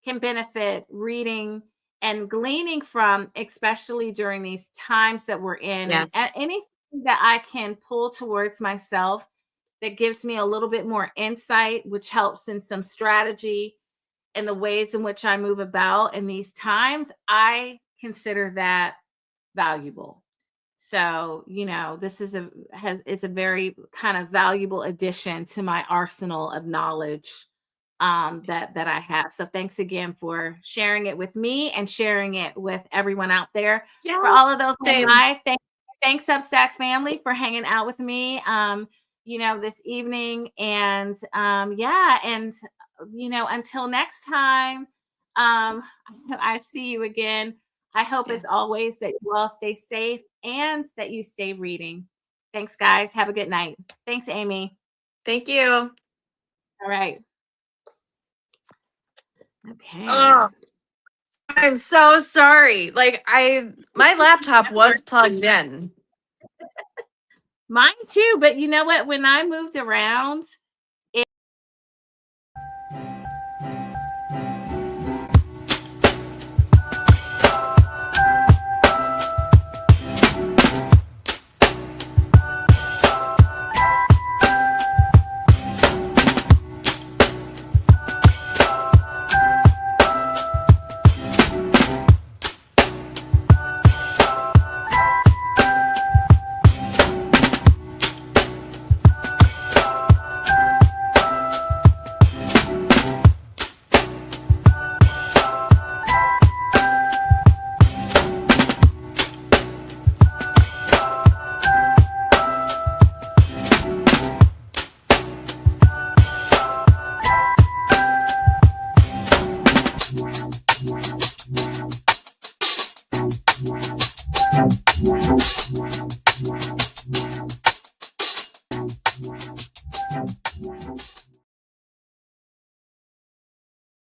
can benefit reading and gleaning from, especially during these times that we're in. Yes. And anything that I can pull towards myself that gives me a little bit more insight, which helps in some strategy and the ways in which I move about in these times, I consider that valuable. So, this is a very kind of valuable addition to my arsenal of knowledge that I have. So thanks again for sharing it with me and sharing it with everyone out there. Yes, For all of those same. live, thanks Substack family for hanging out with me this evening. And yeah, and until next time, I see you again. I hope as always that you all stay safe and that you stay reading. Thanks, guys. Have a good night. Thanks, Amy. Thank you. All right. Okay. I'm so sorry. Like my laptop was plugged in. Mine too, but you know what? When I moved around,